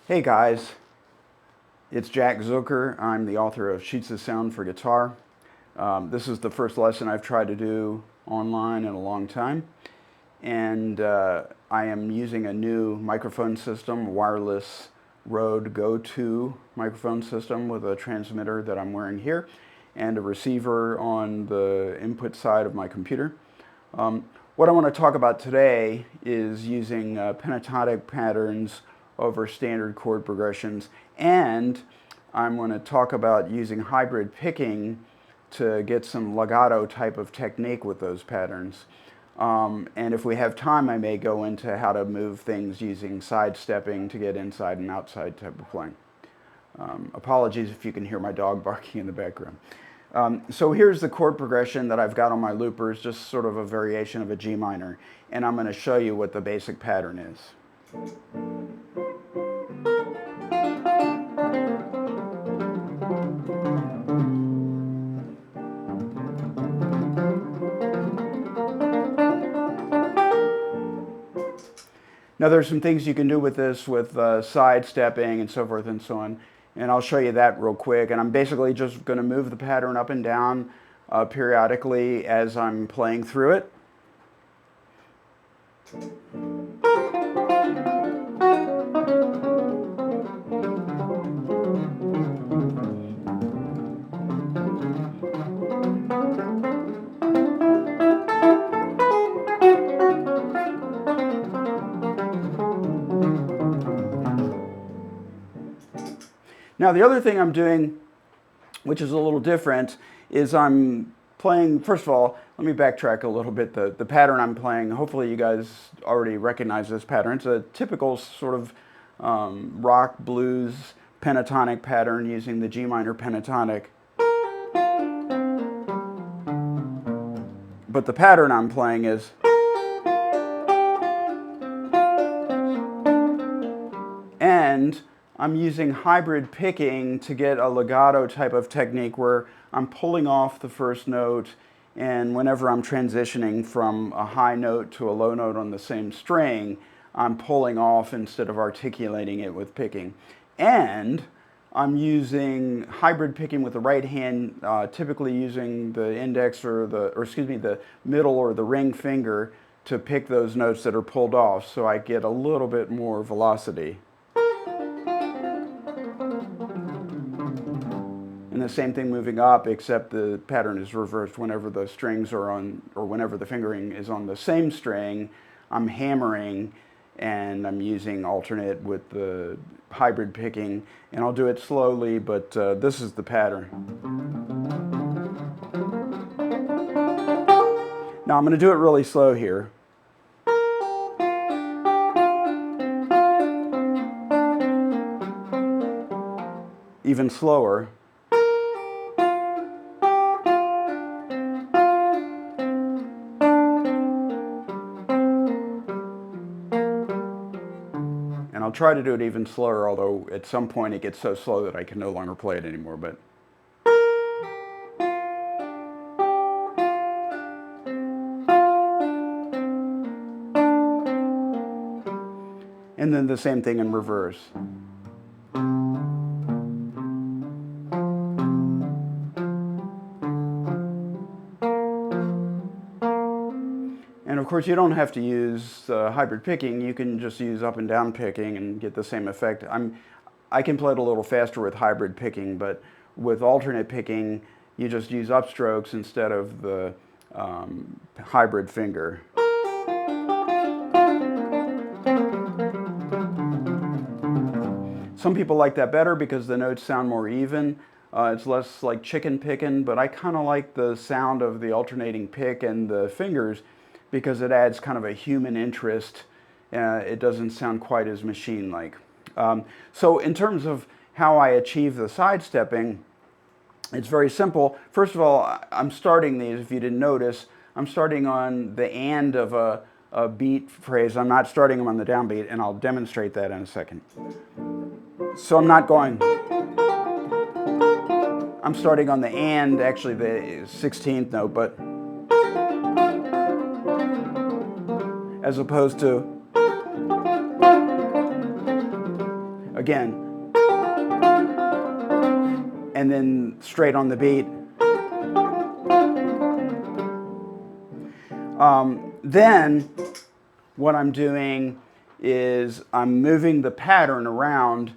Hey guys, it's Jack Zucker. I'm the author of Sheets of Sound for Guitar. This is the first lesson I've tried to do online in a long time. And I am using a new microphone system, wireless Rode Go 2 microphone system with a transmitter that I'm wearing here and a receiver on the input side of my computer. What I want to talk about today is using pentatonic patterns over standard chord progressions, and I'm going to talk about using hybrid picking to get some legato type of technique with those patterns. And if we have time, I may go into how to move things using sidestepping to get inside and outside type of playing. Apologies if you can hear my dog barking in the background. So here's the chord progression that I've got on my loopers, just sort of a variation of a G minor, and I'm going to show you what the basic pattern is. Now there's some things you can do with this with sidestepping and so forth and so on, and I'll show you that real quick. And I'm basically just going to move the pattern up and down periodically as I'm playing through it. Now the other thing I'm doing, which is a little different, is I'm playing, first of all, let me backtrack a little bit. The pattern I'm playing, hopefully you guys already recognize this pattern. It's a typical sort of rock, blues, pentatonic pattern using the G minor pentatonic. But the pattern I'm playing is and I'm using hybrid picking to get a legato type of technique where I'm pulling off the first note, and whenever I'm transitioning from a high note to a low note on the same string, I'm pulling off instead of articulating it with picking. And I'm using hybrid picking with the right hand, typically using the index or the middle or the ring finger to pick those notes that are pulled off, so I get a little bit more velocity. And the same thing moving up, except the pattern is reversed. Whenever the strings are on, or whenever the fingering is on the same string, I'm hammering and I'm using alternate with the hybrid picking. And I'll do it slowly, but this is the pattern. Now I'm going to do it really slow here. Even slower. And I'll try to do it even slower, although at some point it gets so slow that I can no longer play it anymore. But and then the same thing in reverse. And of course, you don't have to use hybrid picking. You can just use up and down picking and get the same effect. I can play it a little faster with hybrid picking, but with alternate picking, you just use upstrokes instead of the hybrid finger. Some people like that better because the notes sound more even. It's less like chicken picking, but I kind of like the sound of the alternating pick and the fingers because it adds kind of a human interest. It doesn't sound quite as machine-like. So in terms of how I achieve the sidestepping, it's very simple. First of all, I'm starting these, if you didn't notice, I'm starting on the and of a beat phrase. I'm not starting them on the downbeat, and I'll demonstrate that in a second. So I'm not going, I'm starting on the and, actually the 16th note, but as opposed to again, and then straight on the beat. Then what I'm doing is I'm moving the pattern around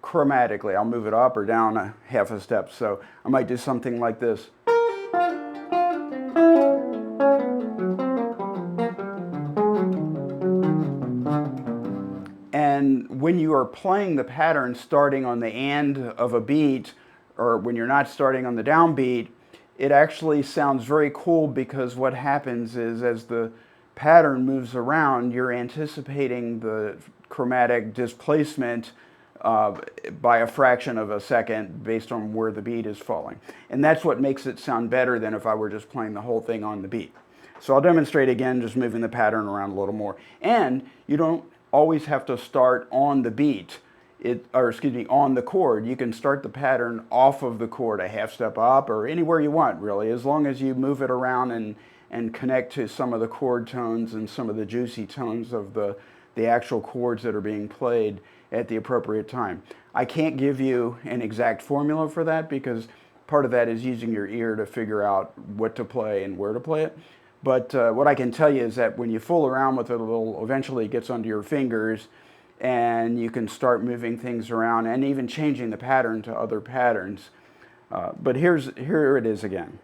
chromatically. I'll move it up or down a half a step. So I might do something like this. And when you are playing the pattern starting on the and of a beat, or when you're not starting on the downbeat, it actually sounds very cool, because what happens is as the pattern moves around, you're anticipating the chromatic displacement by a fraction of a second based on where the beat is falling. And that's what makes it sound better than if I were just playing the whole thing on the beat. So I'll demonstrate again, just moving the pattern around a little more. And you don't always have to start on the beat, on the chord. You can start the pattern off of the chord, a half step up or anywhere you want, really, as long as you move it around and connect to some of the chord tones and some of the juicy tones of the actual chords that are being played at the appropriate time. I can't give you an exact formula for that, because part of that is using your ear to figure out what to play and where to play it. But what I can tell you is that when you fool around with it a little, eventually it gets under your fingers, and you can start moving things around and even changing the pattern to other patterns. But here it is again.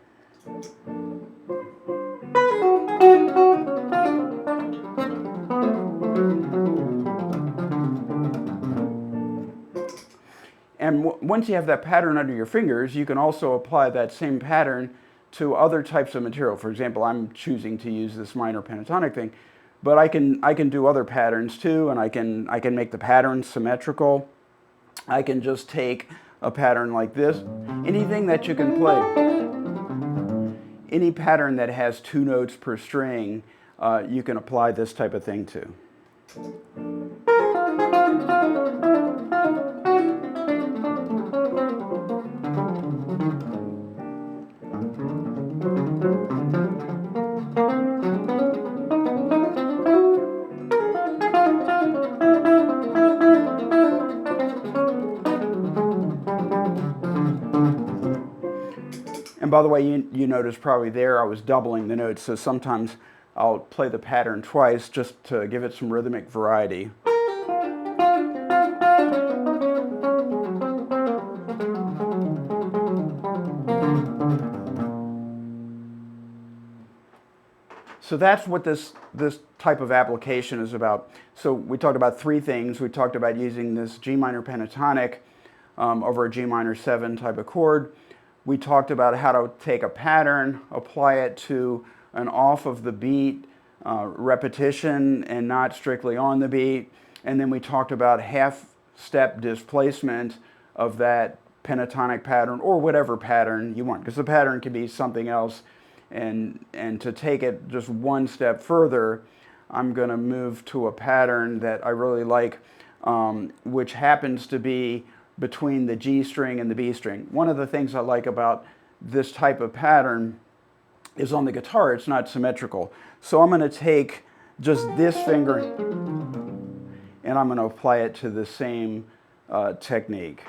And once you have that pattern under your fingers, you can also apply that same pattern to other types of material. For example, I'm choosing to use this minor pentatonic thing, but I can do other patterns too, and I can make the pattern symmetrical. I can just take a pattern like this. Anything that you can play, any pattern that has 2 notes per string, you can apply this type of thing to. And by the way, you noticed probably there I was doubling the notes, so sometimes I'll play the pattern twice just to give it some rhythmic variety. So that's what this type of application is about. So we talked about 3 things. We talked about using this G minor pentatonic over a G minor 7 type of chord. We talked about how to take a pattern, apply it to an off of the beat repetition and not strictly on the beat. And then we talked about half-step displacement of that pentatonic pattern, or whatever pattern you want, because the pattern can be something else. And to take it just one step further, I'm going to move to a pattern that I really like, which happens to be between the G string and the B string. One of the things I like about this type of pattern is on the guitar, it's not symmetrical. So I'm going to take just this finger and I'm going to apply it to the same technique.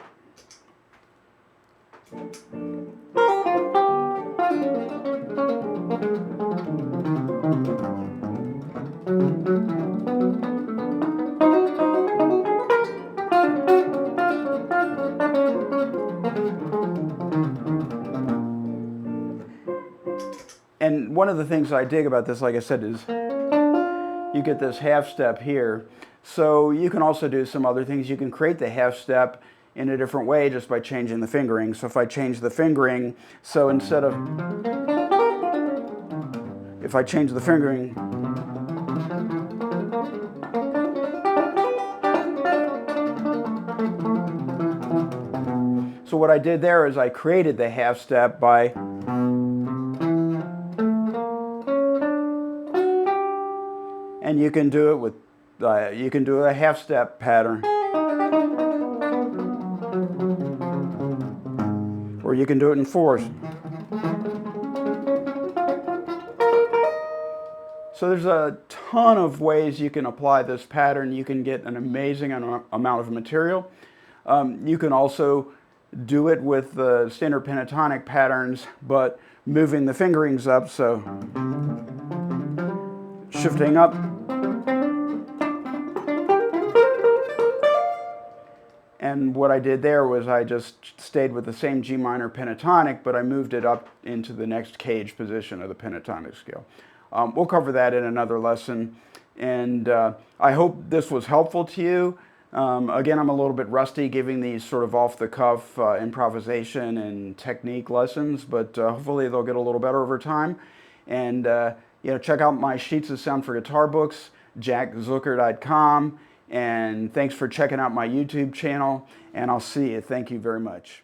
And one of the things I dig about this, like I said, is you get this half step here. So you can also do some other things. You can create the half step in a different way just by changing the fingering. So if I change the fingering, so instead of, if I change the fingering, so what I did there is I created the half step by and you can do it with, you can do a half step pattern, or you can do it in 4s. So there's a ton of ways you can apply this pattern. You can get an amazing amount of material. You can also do it with the standard pentatonic patterns, but moving the fingerings up, so shifting up, and what I did there was I just stayed with the same G minor pentatonic, but I moved it up into the next cage position of the pentatonic scale. We'll cover that in another lesson, and I hope this was helpful to you. Again, I'm a little bit rusty giving these sort of off-the-cuff improvisation and technique lessons, but hopefully they'll get a little better over time. And check out my Sheets of Sound for Guitar books, jackzucker.com. And thanks for checking out my YouTube channel, and I'll see you. Thank you very much.